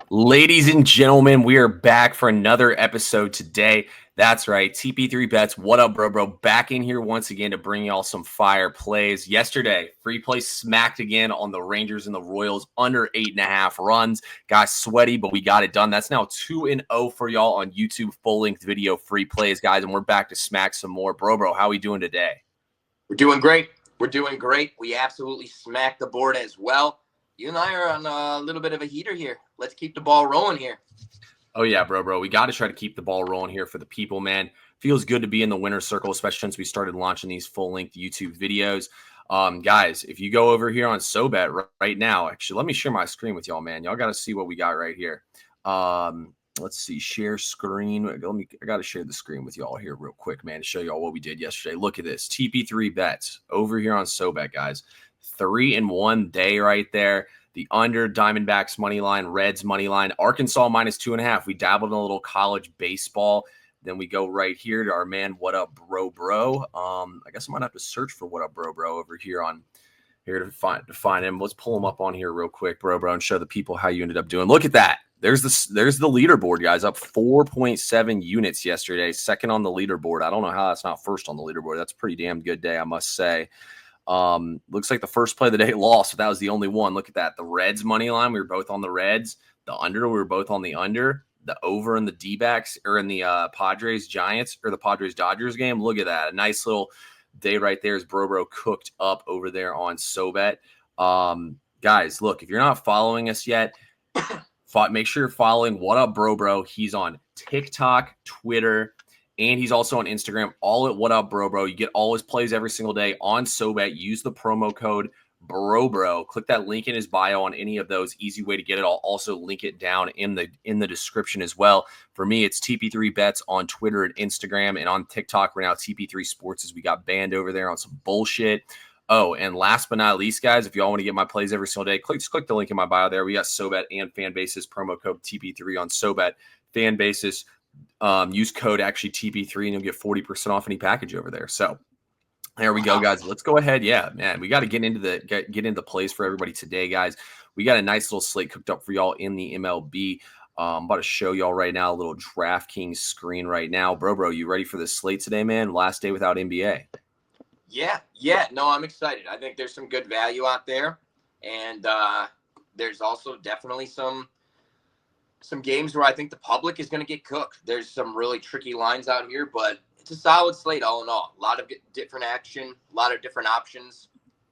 Ladies and gentlemen, we are back for another episode today. That's right, TP3 Bets. What up, bro? Back in here once again to bring y'all some fire plays. Yesterday, free play smacked again on the Rangers and the Royals under 8.5 runs. Got sweaty, but we got it done. That's now 2-0 for y'all on YouTube full-length video free plays, guys. And we're back to smack some more. Bro, how we doing today? We're doing great. We absolutely smacked the board as well. You and I are on a little bit of a heater here. Let's keep the ball rolling here. Oh, yeah, bro. We got to try to keep the ball rolling here for the people, man. Feels good to be in the winner's circle, especially since we started launching these full-length YouTube videos. Guys, if you go over here on SoBet right now, actually, let me share my screen with y'all, man. Y'all got to see what we got right here. Let's see, share screen. I got to share the screen with y'all here real quick, man, to show y'all what we did yesterday. Look at this, TP3 Bets over here on SoBet, guys. 3-1 day right there. The under, Diamondbacks money line, Reds money line, Arkansas -2.5. We dabbled in a little college baseball. Then we go right here to our man, What Up, Bro. I guess I might have to search for What Up, Bro over here to find him. Let's pull him up on here real quick, bro, and show the people how you ended up doing. Look at that. There's the leaderboard, guys, up 4.7 units yesterday, second on the leaderboard. I don't know how that's not first on the leaderboard. That's a pretty damn good day, I must say. Looks like the first play of the day lost, so that was the only one. Look at that. The Reds money line, we were both on the Reds. The under, we were both on the under. The over in the D-backs or in the Padres Giants or the Padres Dodgers game. Look at that. A nice little day right there as bro cooked up over there on SoBet. Guys, look, if you're not following us yet, make sure you're following What Up, Bro. He's on TikTok, Twitter, and he's also on Instagram, all at What Up, Bro. You get all his plays every single day on SoBet. Use the promo code Bro. Click that link in his bio on any of those. Easy way to get it. I'll also link it down in the description as well. For me, it's TP3 Bets on Twitter and Instagram, and on TikTok, we're now TP3 Sports as we got banned over there on some bullshit. Oh, and last but not least, guys, if y'all want to get my plays every single day, just click the link in my bio there. We got SoBet and Fanbasis promo code TP3 on SoBet. Fanbasis, use code actually TP3 and you'll get 40% off any package over there. So there we go, guys. Let's go ahead. Yeah, man, we got to get into the plays for everybody today, guys. We got a nice little slate cooked up for y'all in the MLB. I'm about to show y'all right now a little DraftKings screen right now. Bro, you ready for this slate today, man? Last day without NBA. Yeah. No, I'm excited. I think there's some good value out there, and there's also definitely some games where I think the public is going to get cooked. There's some really tricky lines out here, but it's a solid slate all in all. A lot of different action, a lot of different options,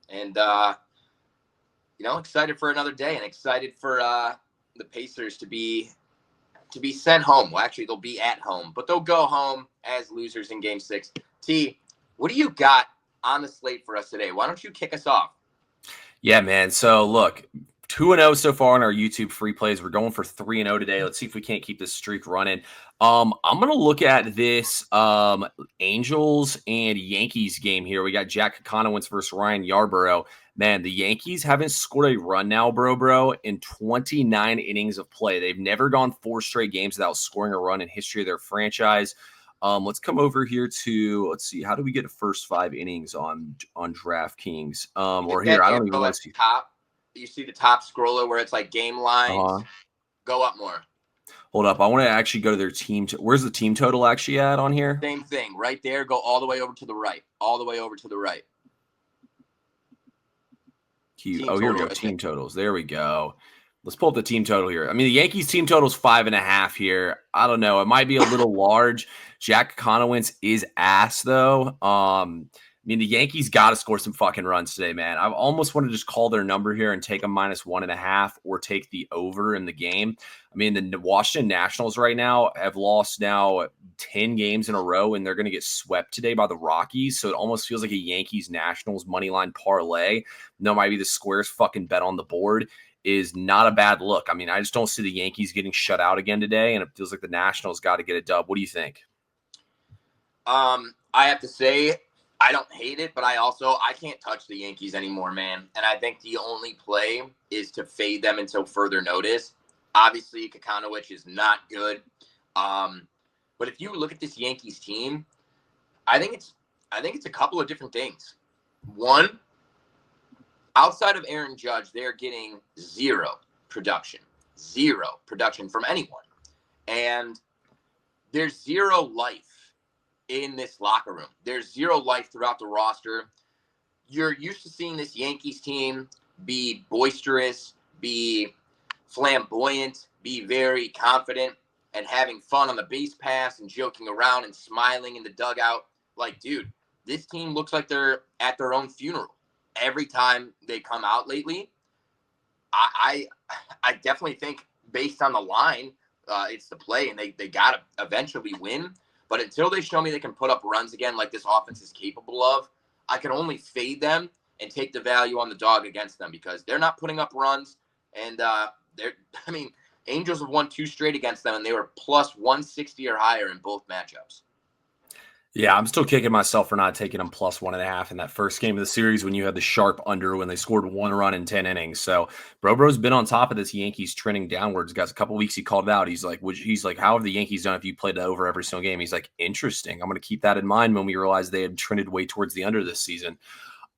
and excited for another day, and excited for the Pacers to be sent home. Well, actually, they'll be at home, but they'll go home as losers in Game 6. T, what do you got on the slate for us today? Why don't you kick us off? Yeah, man. So look, 2-0 so far on our YouTube free plays. We're going for 3-0 today. Let's see if we can't keep this streak running. I'm going to look at this Angels and Yankees game here. We got Jack Conowitz versus Ryan Yarborough. Man, the Yankees haven't scored a run now, bro, in 29 innings of play. They've never gone 4 straight games without scoring a run in history of their franchise. Let's come over here to, let's see, how do we get the first 5 innings on DraftKings? Or here, I don't even want to see. You see the top scroller where it's like game lines. Go up more. Hold up. I want to actually go to their team. Where's the team total actually at on here? Same thing. Right there. Go all the way over to the right. Here we go. Team totals. There we go. Let's pull up the team total here. I mean, the Yankees team total is 5.5 here. I don't know. It might be a little large. Jack Conowitz is ass, though. I mean, the Yankees got to score some fucking runs today, man. I almost want to just call their number here and take a -1.5 or take the over in the game. I mean, the Washington Nationals right now have lost now 10 games in a row, and they're going to get swept today by the Rockies. So it almost feels like a Yankees-Nationals moneyline parlay. No, might be the squares fucking bet on the board is not a bad look. I mean, I just don't see the Yankees getting shut out again today, and it feels like the Nationals got to get a dub. What do you think? I have to say, I don't hate it, but I can't touch the Yankees anymore, man. And I think the only play is to fade them until further notice. Obviously, Kakanowicz is not good. But if you look at this Yankees team, I think it's a couple of different things. One, outside of Aaron Judge, they're getting zero production. zero production from anyone. And there's zero life in this locker room. There's zero life throughout the roster. You're used to seeing this Yankees team be boisterous, be flamboyant, be very confident, and having fun on the base pass and joking around and smiling in the dugout. Like, dude, this team looks like they're at their own funeral every time they come out lately. I definitely think based on the line, it's the play, and they got to eventually win. But until they show me they can put up runs again like this offense is capable of, I can only fade them and take the value on the dog against them because they're not putting up runs. And Angels have won 2 straight against them, and they were plus 160 or higher in both matchups. Yeah, I'm still kicking myself for not taking them plus 1.5 in that first game of the series when you had the sharp under when they scored 1 run in 10 innings. So Bro's been on top of this Yankees trending downwards. Guys, a couple weeks he called it out. He's like, how have the Yankees done if you played it over every single game? He's like, interesting. I'm going to keep that in mind when we realized they had trended way towards the under this season.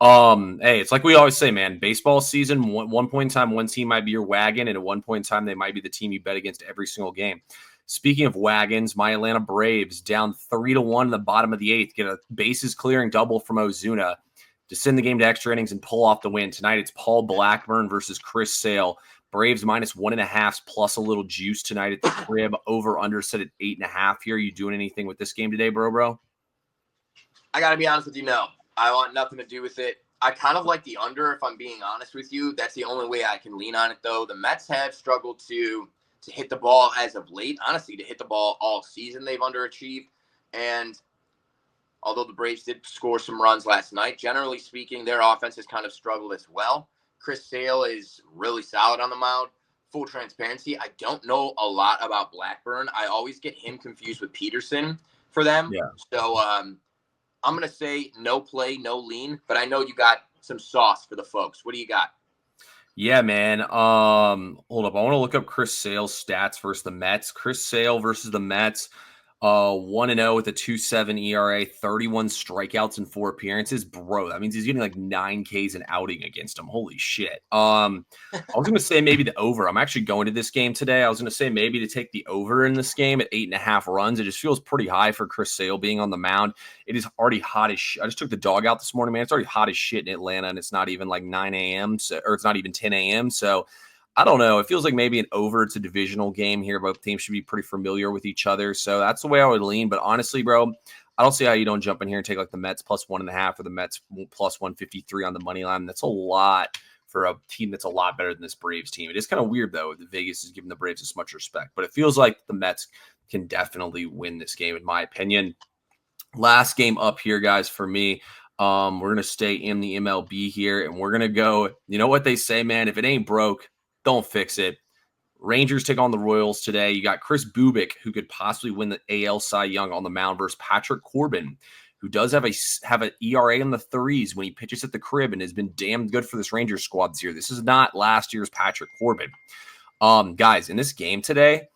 Hey, it's like we always say, man, baseball season, one point in time, one team might be your wagon, and at one point in time, they might be the team you bet against every single game. Speaking of wagons, my Atlanta Braves down 3-1 in the bottom of the 8th, get a bases clearing double from Ozuna to send the game to extra innings and pull off the win. Tonight, it's Paul Blackburn versus Chris Sale. Braves minus 1.5 plus a little juice tonight at the crib. Over under set at 8.5 here. You doing anything with this game today, bro? I got to be honest with you, no. I want nothing to do with it. I kind of like the under, if I'm being honest with you. That's the only way I can lean on it, though. The Mets have struggled to hit the ball as of late. Honestly, to hit the ball all season, they've underachieved. And although the Braves did score some runs last night, generally speaking, their offense has kind of struggled as well. Chris Sale is really solid on the mound. Full transparency, I don't know a lot about Blackburn. I always get him confused with Peterson for them. Yeah. So I'm going to say no play, no lean, but I know you got some sauce for the folks. What do you got? Yeah, man. Hold up. I want to look up Chris Sale's stats versus the Mets. Chris Sale versus the Mets, 1-0 with a 2.7 ERA, 31 strikeouts in 4 appearances. Bro, that means he's getting like 9 Ks an outing against him. Holy shit. I was going to say maybe the over. I'm actually going to this game today. I was going to say maybe to take the over in this game at 8.5 runs. It just feels pretty high for Chris Sale being on the mound. It is already hot as shit. I just took the dog out this morning, man. It's already hot as shit in Atlanta, and it's not even like 9 a.m. Or it's not even 10 a.m. So I don't know. It feels like maybe an over. It's a divisional game here. Both teams should be pretty familiar with each other. So that's the way I would lean. But honestly, bro, I don't see how you don't jump in here and take like the Mets plus 1.5 or the Mets plus 153 on the money line. That's a lot for a team that's a lot better than this Braves team. It is kind of weird, though, that Vegas is giving the Braves this much respect. But it feels like the Mets can definitely win this game, in my opinion. Last game up here, guys, for me. We're going to stay in the MLB here, and we're going to go, you know what they say, man, if it ain't broke, don't fix it. Rangers take on the Royals today. You got Chris Bubik, who could possibly win the AL Cy Young on the mound, versus Patrick Corbin, who does have an ERA in the 3s when he pitches at the crib and has been damn good for this Rangers squad this year. This is not last year's Patrick Corbin. Guys, in this game today,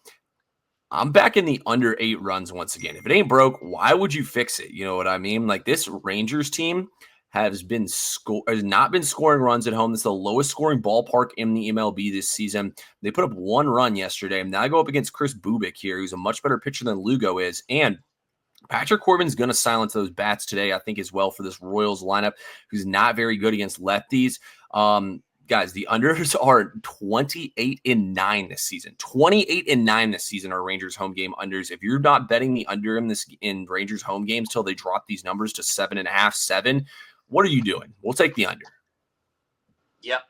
I'm back in the under 8 runs once again. If it ain't broke, why would you fix it? You know what I mean? Like, this Rangers team has not been scoring runs at home. This is the lowest scoring ballpark in the MLB this season. They put up 1 run yesterday. Now I go up against Chris Bubik here, who's a much better pitcher than Lugo is. And Patrick Corbin's going to silence those bats today, I think, as well, for this Royals lineup, who's not very good against lefties. Guys, the unders are 28-9 this season. 28-9 this season are Rangers home game unders. If you're not betting the under in Rangers home games till they drop these numbers to 7.5, 7, what are you doing? We'll take the under. Yep.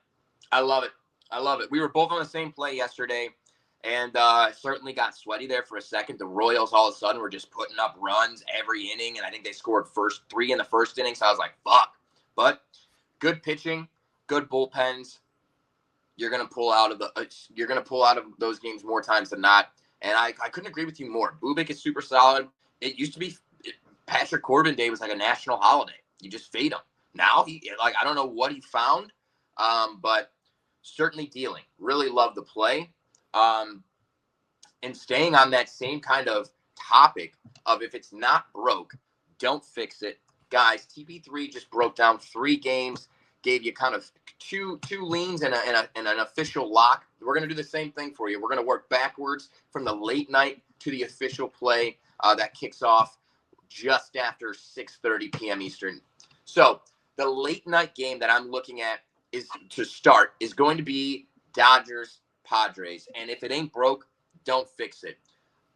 I love it. I love it. We were both on the same play yesterday, and certainly got sweaty there for a second. The Royals all of a sudden were just putting up runs every inning, and I think they scored 3 in the first inning, so I was like, fuck. But good pitching, good bullpens. You're gonna pull out of those games more times than not. And I couldn't agree with you more. Bubik is super solid. It used to be Patrick Corbin Day was like a national holiday. You just fade him. Now I don't know what he found, but certainly dealing. Really love the play. And staying on that same kind of topic of if it's not broke, don't fix it. Guys, TP3 just broke down 3 games. gave you kind of two leans and an official lock. We're going to do the same thing for you. We're going to work backwards from the late night to the official play that kicks off just after 6:30 p.m. Eastern. So the late night game that I'm looking at is going to be Dodgers Padres. And if it ain't broke, don't fix it.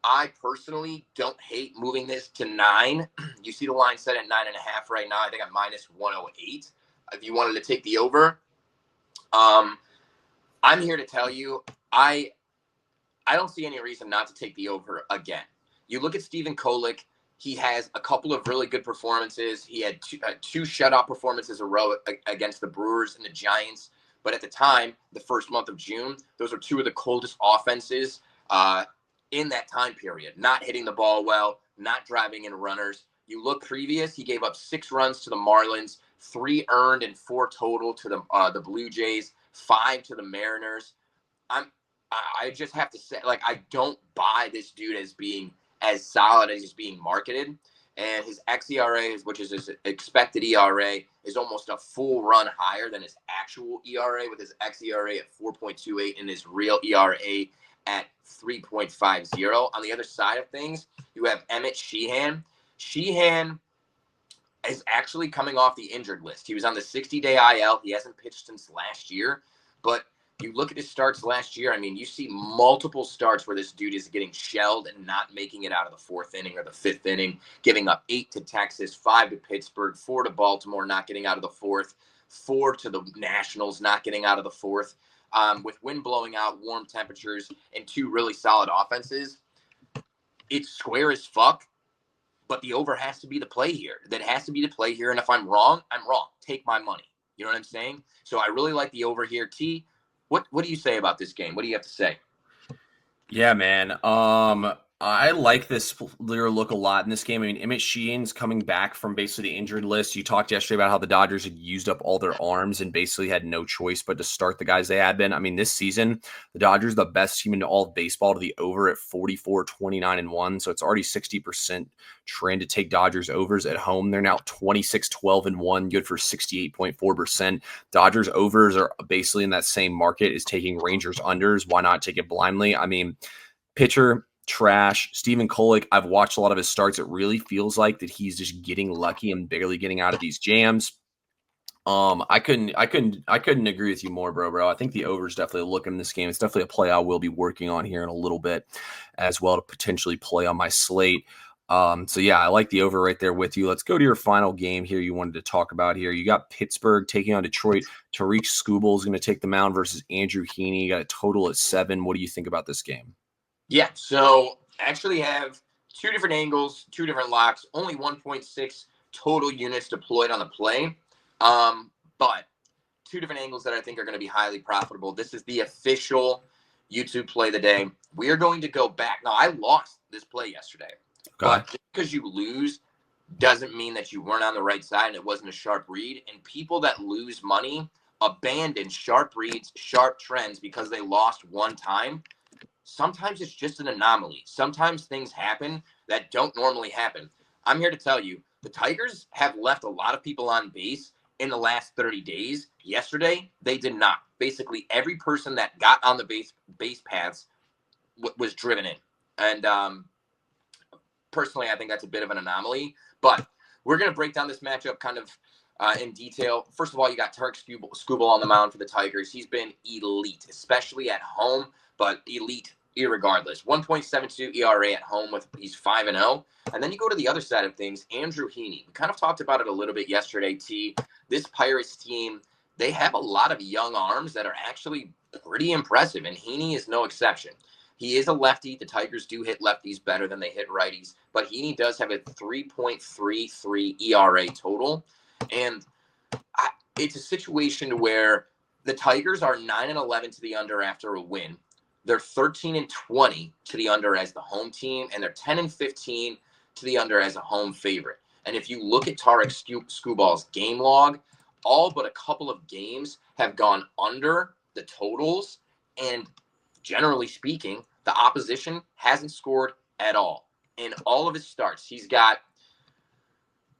I personally don't hate moving this to 9. You see the line set at 9.5 right now. I think I'm minus 108. If you wanted to take the over, I'm here to tell you, I don't see any reason not to take the over again. You look at Stephen Kolek. He has a couple of really good performances. He had two shutout performances in a row against the Brewers and the Giants. But at the time, the first month of June, those were two of the coldest offenses in that time period. Not hitting the ball well, not driving in runners. You look previous, he gave up 6 runs to the Marlins, 3 earned and 4 total to the Blue Jays, 5 to the Mariners. I just have to say, like, I don't buy this dude as being as solid as he's being marketed. And his xERA, which is his expected ERA, is almost a full run higher than his actual ERA, with his xERA at 4.28 and his real ERA at 3.50. On the other side of things, you have Emmett Sheehan. Sheehan is actually coming off the injured list. He was on the 60-day IL. He hasn't pitched since last year, but you look at his starts last year, I mean, you see multiple starts where this dude is getting shelled and not making it out of the 4th inning or the 5th inning, giving up 8 to Texas, 5 to Pittsburgh, 4 to Baltimore, not getting out of the 4th, 4 to the Nationals, not getting out of the 4th. With wind blowing out, warm temperatures, and 2 really solid offenses, it's square as fuck, but the over has to be the play here. That has to be the play here, and if I'm wrong, I'm wrong. Take my money. You know what I'm saying? So I really like the over here. T, what do you say about this game? What do you have to say? Yeah, man. I like this look a lot in this game. I mean, Emmett Sheehan's coming back from basically the injured list. You talked yesterday about how the Dodgers had used up all their arms and basically had no choice but to start the guys they had been. I mean, this season, the Dodgers are the best team in all of baseball to the over at 44, 29, and 1. So it's already 60% trend to take Dodgers overs at home. They're now 26, 12, and 1, good for 68.4%. Dodgers overs are basically in that same market as taking Rangers unders. Why not take it blindly? I mean, pitcher trash. Stephen Kolek, I've watched a lot of his starts. It really feels like that he's just getting lucky and barely getting out of these jams. I couldn't agree with you more, bro. I think the over is definitely a look in this game. It's definitely a play I will be working on here in a little bit as well to potentially play on my slate. So yeah, I like the over right there with you. Let's go to your final game here you wanted to talk about here. You got Pittsburgh taking on Detroit. Tariq Skubal is going to take the mound versus Andrew Heaney. You got a total at 7. What do you think about this game? Yeah, so actually have 2 different angles, 2 different locks, only 1.6 total units deployed on the play, but 2 different angles that I think are going to be highly profitable. This is the official YouTube play of the day. We are going to go back. Now, I lost this play yesterday, but just because you lose doesn't mean that you weren't on the right side and it wasn't a sharp read. And people that lose money abandon sharp reads, sharp trends because they lost one time. Sometimes it's just an anomaly. Sometimes things happen that don't normally happen. I'm here to tell you, the Tigers have left a lot of people on base in the last 30 days. Yesterday, they did not. Basically, every person that got on the base paths was driven in. And personally, I think that's a bit of an anomaly. But we're going to break down this matchup kind of in detail. First of all, you got Tariq Skubal on the mound for the Tigers. He's been elite, especially at home, but elite irregardless. 1.72 ERA at home with he's 5-0. And then you go to the other side of things, Andrew Heaney. We kind of talked about it a little bit yesterday, T. This Pirates team, they have a lot of young arms that are actually pretty impressive, and Heaney is no exception. He is a lefty. The Tigers do hit lefties better than they hit righties, but Heaney does have a 3.33 ERA total. And it's a situation where the Tigers are 9-11 to the under after a win. They're 13-20 to the under as the home team, and they're 10-15 to the under as a home favorite. And if you look at Tariq Skubal's game log, all but a couple of games have gone under the totals, and generally speaking, the opposition hasn't scored at all. In all of his starts, he's got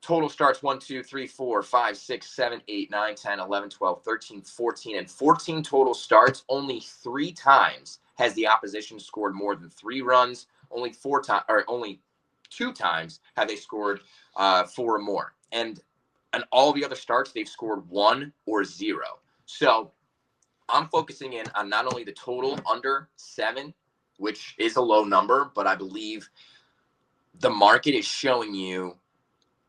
Total starts 1, 2, 3, 4, 5, 6, 7, 8, 9, 10, 11, 12, 13, 14, and 14 total starts. Only 3 times has the opposition scored more than 3 runs. Only 2 times have they scored 4 or more. And all the other starts, they've scored 1 or 0. So I'm focusing in on not only the total under 7, which is a low number, but I believe the market is showing you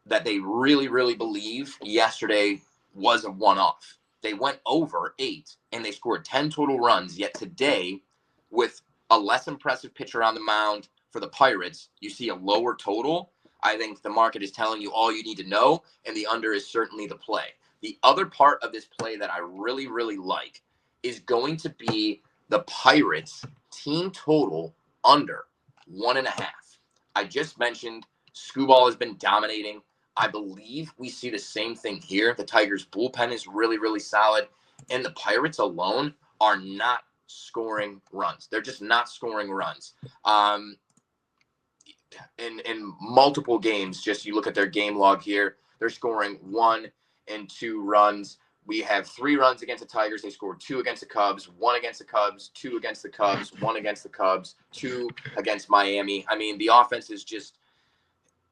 that they really, really believe yesterday was a one-off. They went over 8 and they scored 10 total runs. Yet today, with a less impressive pitcher on the mound for the Pirates, you see a lower total. I think the market is telling you all you need to know, and the under is certainly the play. The other part of this play that I really, really like is going to be the Pirates team total under 1.5. I just mentioned Skubal has been dominating. I believe we see the same thing here. The Tigers' bullpen is really, really solid, and the Pirates alone are not scoring runs. They're just not scoring runs. In multiple games, just you look at their game log here, they're scoring 1 and 2 runs. We have 3 runs against the Tigers. They scored 2 against the Cubs, 1 against the Cubs, 2 against the Cubs, 1 against the Cubs, 2 against Miami. I mean, the offense is just,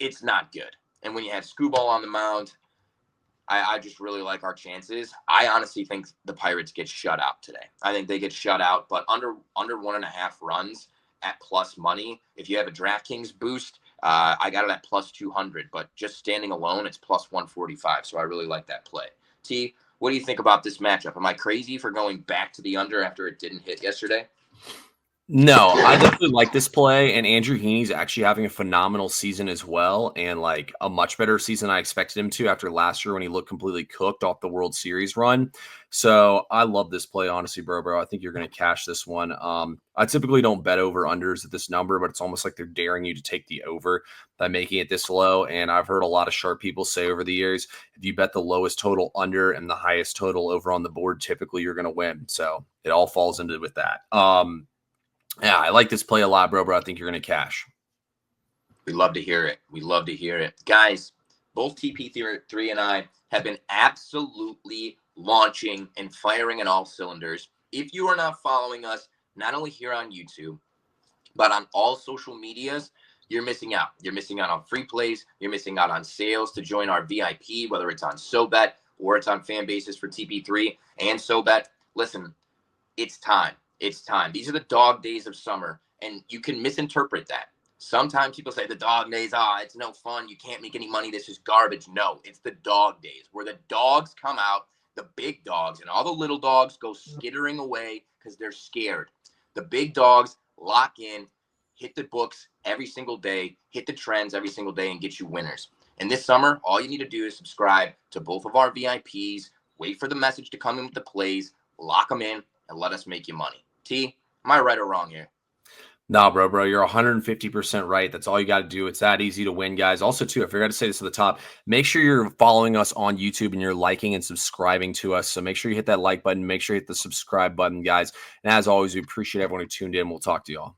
it's not good. And when you have Skubal on the mound, I just really like our chances. I honestly think the Pirates get shut out today. I think they get shut out, but under 1.5 runs at plus money. If you have a DraftKings boost, I got it at plus 200, but just standing alone, it's plus 145. So I really like that play. T, what do you think about this matchup? Am I crazy for going back to the under after it didn't hit yesterday? No, I definitely like this play, and Andrew Heaney's actually having a phenomenal season as well, and like a much better season I expected him to after last year when he looked completely cooked off the World Series run. So I love this play, honestly, bro. I think you're going to cash this one. I typically don't bet over unders at this number, but it's almost like they're daring you to take the over by making it this low. And I've heard a lot of sharp people say over the years, if you bet the lowest total under and the highest total over on the board, typically you're going to win. So it all falls into with that. Yeah, I like this play a lot, bro. I think you're going to cash. We love to hear it. We love to hear it. Guys, both TP3 and I have been absolutely launching and firing on all cylinders. If you are not following us, not only here on YouTube, but on all social medias, you're missing out. You're missing out on free plays. You're missing out on sales to join our VIP, whether it's on SoBet or it's on fan bases for TP3 and SoBet. Listen, it's time. It's time. These are the dog days of summer, and you can misinterpret that. Sometimes people say the dog days, it's no fun. You can't make any money. This is garbage. No, it's the dog days where the dogs come out, the big dogs, and all the little dogs go skittering away because they're scared. The big dogs lock in, hit the books every single day, hit the trends every single day, and get you winners. And this summer, all you need to do is subscribe to both of our VIPs, wait for the message to come in with the plays, lock them in, and let us make you money. T, am I right or wrong here? No, bro, you're 150% right. That's all you got to do. It's that easy to win, guys. Also, too, I forgot to say this at the top, make sure you're following us on YouTube and you're liking and subscribing to us. So make sure you hit that like button. Make sure you hit the subscribe button, guys. And as always, we appreciate everyone who tuned in. We'll talk to y'all.